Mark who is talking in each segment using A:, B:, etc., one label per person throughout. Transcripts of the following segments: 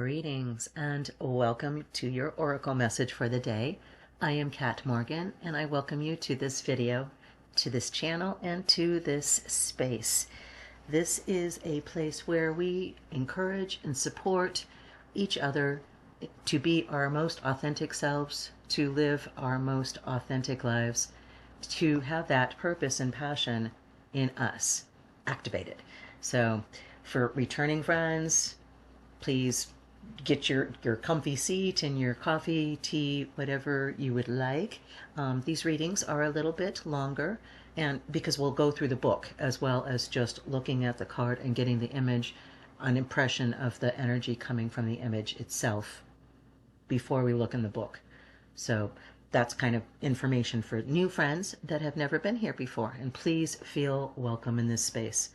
A: Greetings and welcome to your oracle message for the day. I am Kat Morgan and I welcome you to this video, to this channel, and to this space. This is a place where we encourage and support each other to be our most authentic selves, to live our most authentic lives, to have that purpose and passion in us activated. So for returning friends, please get your comfy seat and your coffee, tea, whatever you would like. These readings are a little bit longer, and because we'll go through the book as well as just looking at the card and getting the image, an impression of the energy coming from the image itself before we look in the book. So that's kind of information for new friends that have never been here before, and please feel welcome in this space.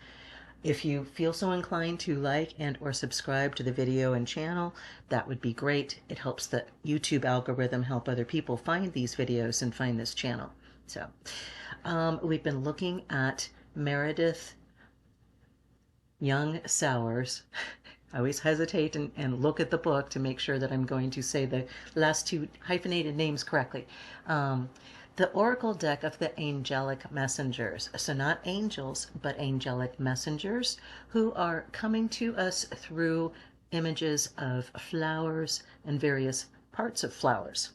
A: If you feel so inclined to like and or subscribe to the video and channel, that would be great. It helps the YouTube algorithm help other people find these videos and find this channel. So we've been looking at Meredith Young-Sowers. I always hesitate and look at the book to make sure that I'm going to say the last two hyphenated names correctly. The Oracle Deck of the Angelic Messengers. So not angels, but angelic messengers who are coming to us through images of flowers and various parts of flowers.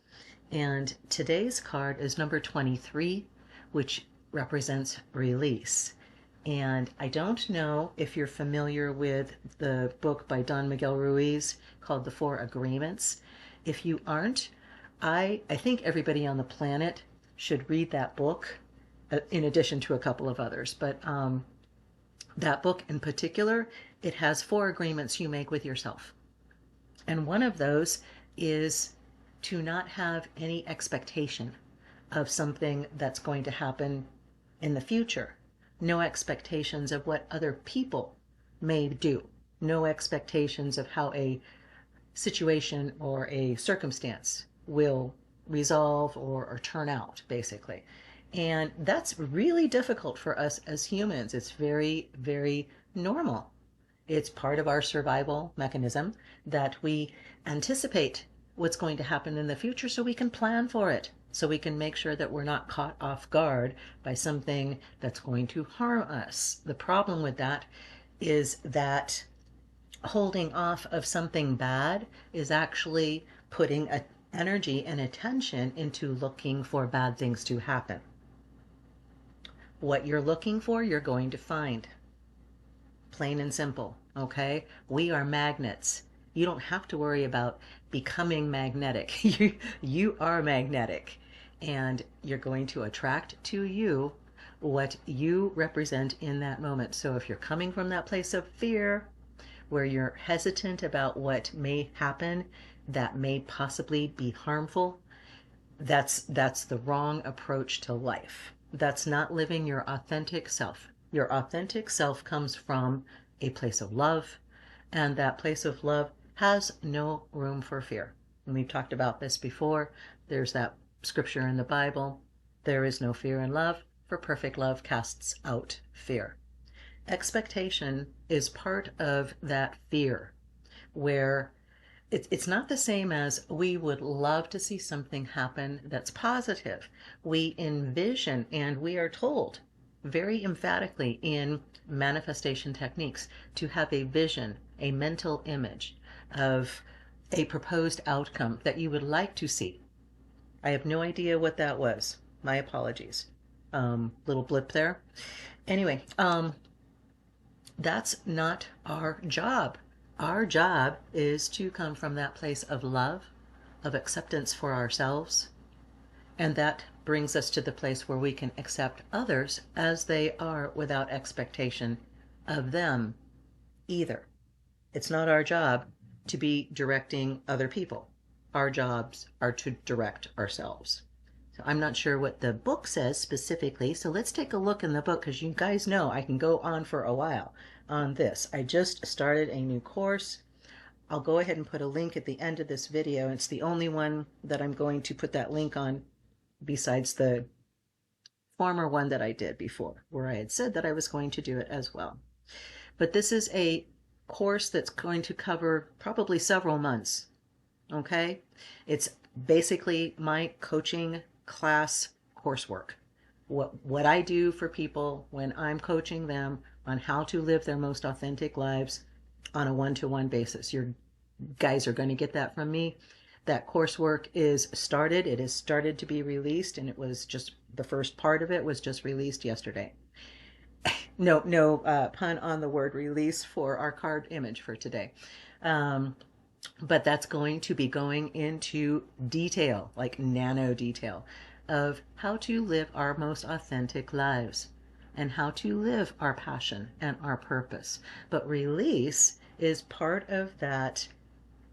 A: And today's card is number 23, which represents release. And I don't know if you're familiar with the book by Don Miguel Ruiz called The Four Agreements. If you aren't, I think everybody on the planet should read that book, in addition to a couple of others. But that book in particular, it has 4 agreements you make with yourself. And one of those is to not have any expectation of something that's going to happen in the future. No expectations of what other people may do. No expectations of how a situation or a circumstance will resolve or turn out, basically. And that's really difficult for us as humans. It's very, very normal. It's part of our survival mechanism that we anticipate what's going to happen in the future so we can plan for it, so we can make sure that we're not caught off guard by something that's going to harm us. The problem with that is that holding off of something bad is actually putting a energy and attention into looking for bad things to happen. What you're looking for, you're going to find. Plain and simple, okay? We are magnets. You don't have to worry about becoming magnetic. You are magnetic, and you're going to attract to you what you represent in that moment. So if you're coming from that place of fear, where you're hesitant about what may happen that may possibly be harmful, that's the wrong approach to life. That's not living your authentic self. Your authentic self comes from a place of love, and that place of love has no room for fear. And we've talked about this before. There's that scripture in the Bible, there is no fear in love, for perfect love casts out fear. Expectation is part of that fear, where it's not the same as we would love to see something happen that's positive. We envision, and we are told very emphatically in manifestation techniques to have a vision, a mental image of a proposed outcome that you would like to see. I have no idea what that was. My apologies. Little blip there. Anyway, that's not our job. Our job is to come from that place of love, of acceptance for ourselves, and that brings us to the place where we can accept others as they are without expectation of them either. It's not our job to be directing other people. Our jobs are to direct ourselves. So I'm not sure what the book says specifically, so let's take a look in the book, because you guys know I can go on for a while on this. I just started a new course. I'll go ahead and put a link at the end of this video. It's the only one that I'm going to put that link on besides the former one that I did before, where I had said that I was going to do it as well. But this is a course that's going to cover probably several months. Okay? It's basically my coaching class coursework. What I do for people when I'm coaching them on how to live their most authentic lives on a one-to-one basis. Your guys are going to get that from me. That coursework is started. It has started to be released, and it was just the first part of it was just released yesterday. No pun on the word release for our card image for today. But that's going to be going into detail, like nano detail, of how to live our most authentic lives and how to live our passion and our purpose. But release is part of that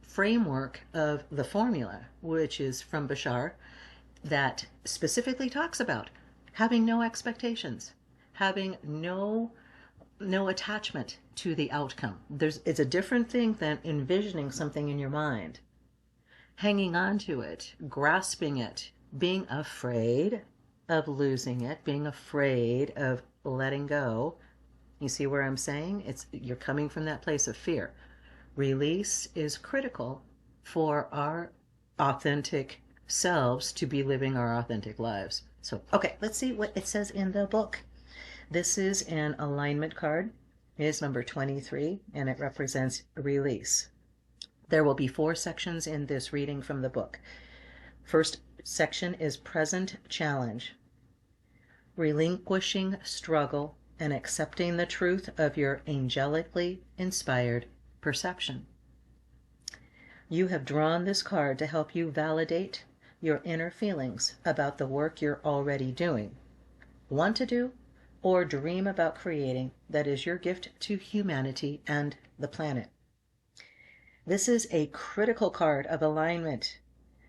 A: framework of the formula, which is from Bashar, that specifically talks about having no expectations, having no attachment to the outcome. It's a different thing than envisioning something in your mind, hanging on to it, grasping it, being afraid of losing it, being afraid of letting go. You see where I'm saying? You're coming from that place of fear. Release is critical for our authentic selves to be living our authentic lives. So, okay, let's see what it says in the book. This is an alignment card. It is number 23, and it represents release. There will be 4 sections in this reading from the book. First section is present challenge. Relinquishing struggle and accepting the truth of your angelically inspired perception. You have drawn this card to help you validate your inner feelings about the work you're already doing, want to do, or dream about creating that is your gift to humanity and the planet. This is a critical card of alignment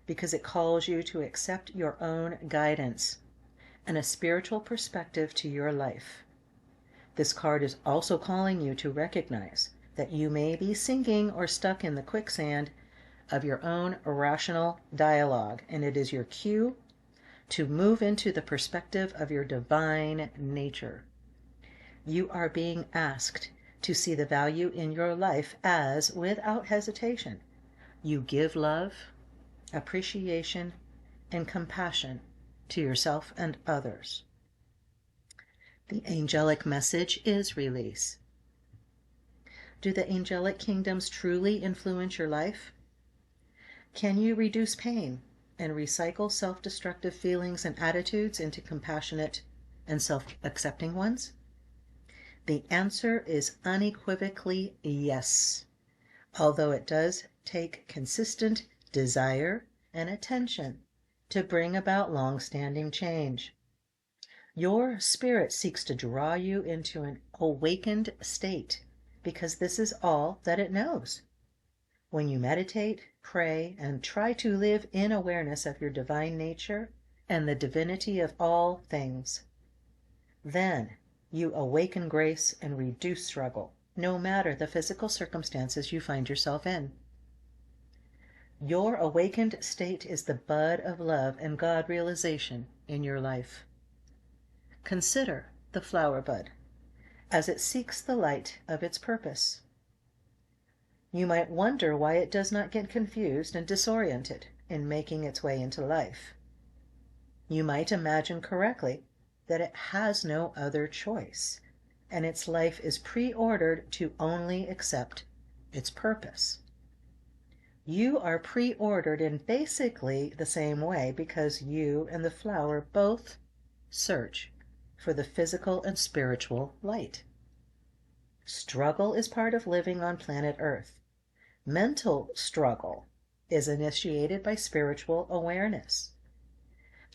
A: because it calls you to accept your own guidance and a spiritual perspective to your life. This card is also calling you to recognize that you may be sinking or stuck in the quicksand of your own irrational dialogue, and it is your cue to move into the perspective of your divine nature. You are being asked to see the value in your life as, without hesitation, you give love, appreciation, and compassion to yourself and others. The angelic message is release. Do the angelic kingdoms truly influence your life? Can you reduce pain and recycle self-destructive feelings and attitudes into compassionate and self-accepting ones? The answer is unequivocally yes, although it does take consistent desire and attention to bring about long-standing change. Your spirit seeks to draw you into an awakened state because this is all that it knows. When you meditate, pray, and try to live in awareness of your divine nature and the divinity of all things, then you awaken grace and reduce struggle, no matter the physical circumstances you find yourself in. Your awakened state is the bud of love and God realization in your life. Consider the flower bud as it seeks the light of its purpose. You might wonder why it does not get confused and disoriented in making its way into life. You might imagine correctly that it has no other choice, and its life is pre-ordered to only accept its purpose. You are pre-ordered in basically the same way because you and the flower both search for the physical and spiritual light. Struggle is part of living on planet Earth. Mental struggle is initiated by spiritual awareness.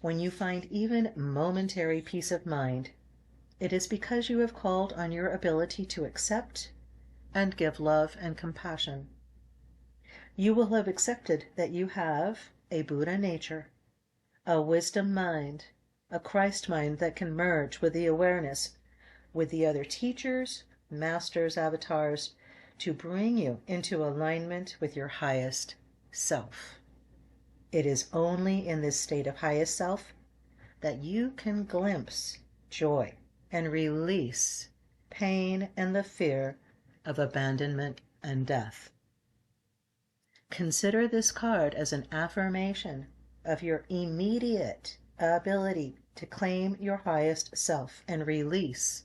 A: When you find even momentary peace of mind, it is because you have called on your ability to accept and give love and compassion. You will have accepted that you have a Buddha nature, a wisdom mind, a Christ mind that can merge with the awareness with the other teachers, masters, avatars, to bring you into alignment with your highest self. It is only in this state of highest self that you can glimpse joy and release pain and the fear of abandonment and death. Consider this card as an affirmation of your immediate ability to claim your highest self and release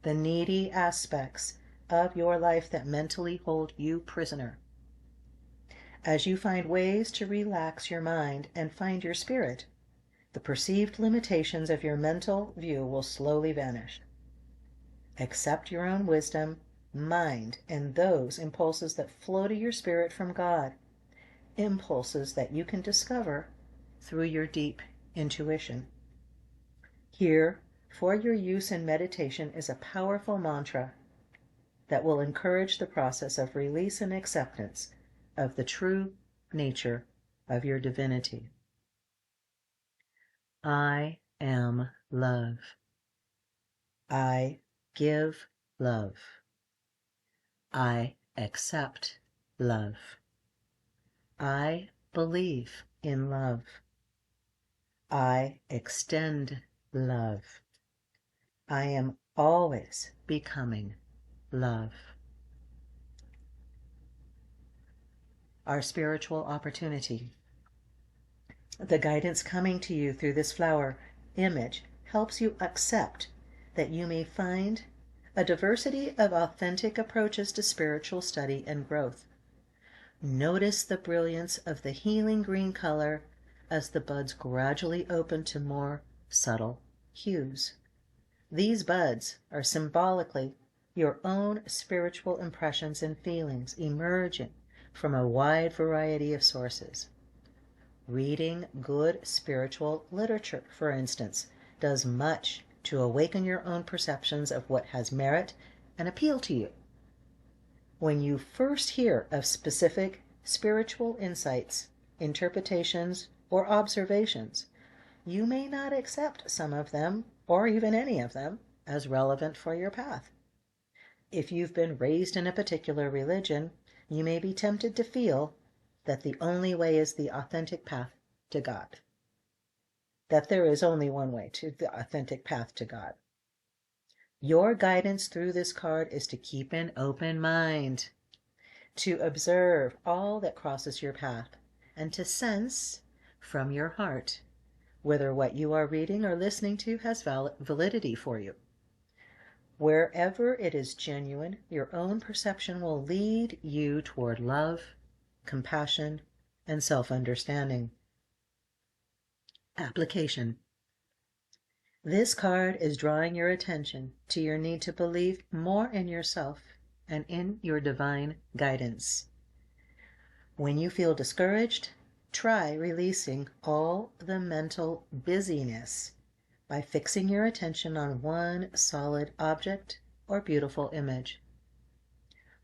A: the needy aspects of your life that mentally hold you prisoner. As you find ways to relax your mind and find your spirit, the perceived limitations of your mental view will slowly vanish. Accept your own wisdom, mind, and those impulses that flow to your spirit from God, impulses that you can discover through your deep intuition. Here, for your use in meditation, is a powerful mantra that will encourage the process of release and acceptance of the true nature of your divinity. I am love. I give love. I accept love. I believe in love. I extend love. I am always becoming love. Our spiritual opportunity. The guidance coming to you through this flower image helps you accept that you may find a diversity of authentic approaches to spiritual study and growth. Notice the brilliance of the healing green color as the buds gradually open to more subtle hues. These buds are symbolically your own spiritual impressions and feelings emerging from a wide variety of sources. Reading good spiritual literature, for instance, does much to awaken your own perceptions of what has merit and appeal to you. When you first hear of specific spiritual insights, interpretations, or observations, you may not accept some of them, or even any of them, as relevant for your path. If you've been raised in a particular religion, you may be tempted to feel that the only way is the authentic path to God. That there is only one way to the authentic path to God. Your guidance through this card is to keep an open mind, to observe all that crosses your path, and to sense from your heart whether what you are reading or listening to has validity for you. Wherever it is genuine, your own perception will lead you toward love, compassion, and self-understanding. Application. This card is drawing your attention to your need to believe more in yourself and in your divine guidance. When you feel discouraged, try releasing all the mental busyness by fixing your attention on one solid object or beautiful image.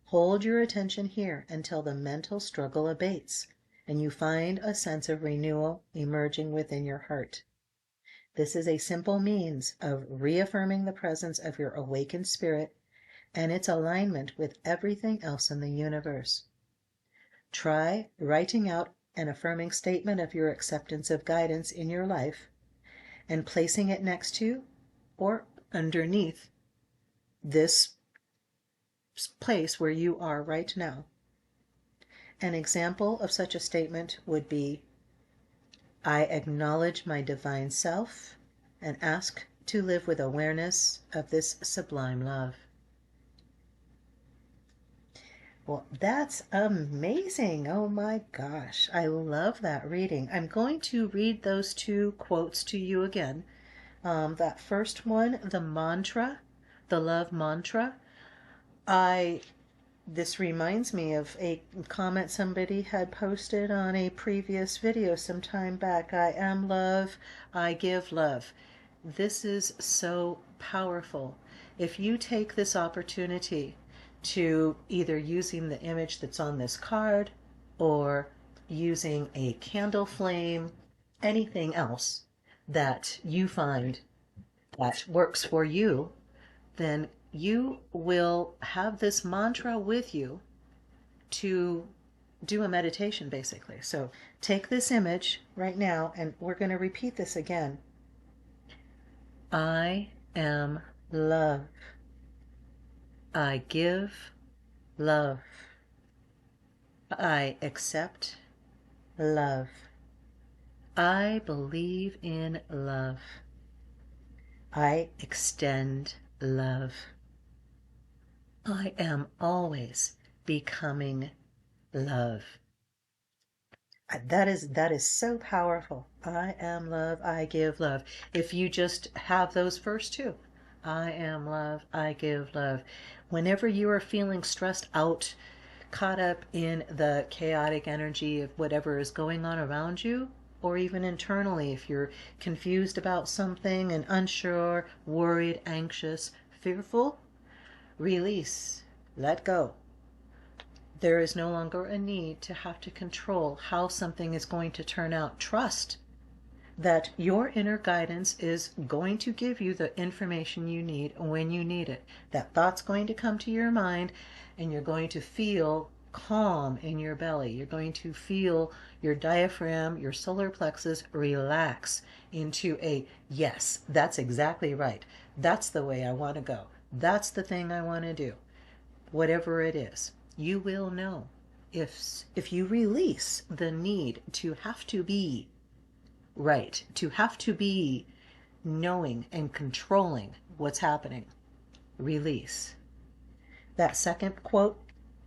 A: Hold your attention here until the mental struggle abates and you find a sense of renewal emerging within your heart. This is a simple means of reaffirming the presence of your awakened spirit and its alignment with everything else in the universe. Try writing out an affirming statement of your acceptance of guidance in your life and placing it next to or underneath this place where you are right now. An example of such a statement would be, I acknowledge my divine self and ask to live with awareness of this sublime love. Well, that's amazing. Oh my gosh. I love that reading. I'm going to read those two quotes to you again. That first one, the mantra, the love mantra. This reminds me of a comment somebody had posted on a previous video some time back. I am love, I give love. This is so powerful. If you take this opportunity to either using the image that's on this card or using a candle flame, anything else that you find that works for you, then you will have this mantra with you to do a meditation, basically. So take this image right now, and we're going to repeat this again. I am love. I give love. I accept love. I believe in love. I extend love. I am always becoming love. That is so powerful. I am love, I give love. If you just have those first two, I am love, I give love. Whenever you are feeling stressed out, caught up in the chaotic energy of whatever is going on around you, or even internally, if you're confused about something and unsure, worried, anxious, fearful, release, let go. There is no longer a need to have to control how something is going to turn out. Trust that your inner guidance is going to give you the information you need when you need it. That thought's going to come to your mind and you're going to feel calm in your belly. You're going to feel your diaphragm, your solar plexus relax into a yes, that's exactly right. That's the way I want to go. That's the thing I want to do. Whatever it is, you will know if you release the need to have to be right, to have to be knowing and controlling what's happening. Release. That second quote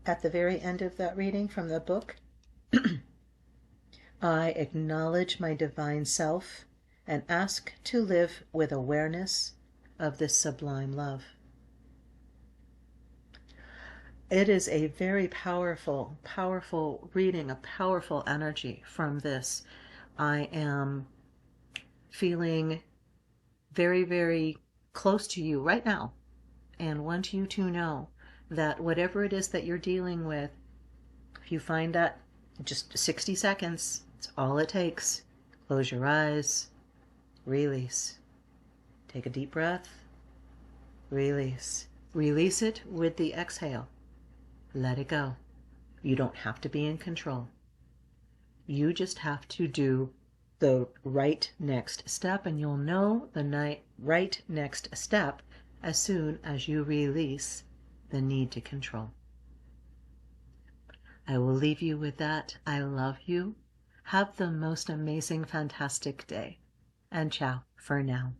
A: at the very end of that reading from the book, I acknowledge my divine self and ask to live with awareness of this sublime love. It is a very powerful, powerful reading, a powerful energy from this. I am feeling very, very close to you right now and want you to know that whatever it is that you're dealing with, if you find that just 60 seconds, it's all it takes. Close your eyes, release. Take a deep breath, release. Release it with the exhale. Let it go. You don't have to be in control. You just have to do the right next step, and you'll know the right next step as soon as you release the need to control. I will leave you with that. I love you. Have the most amazing, fantastic day. And ciao for now.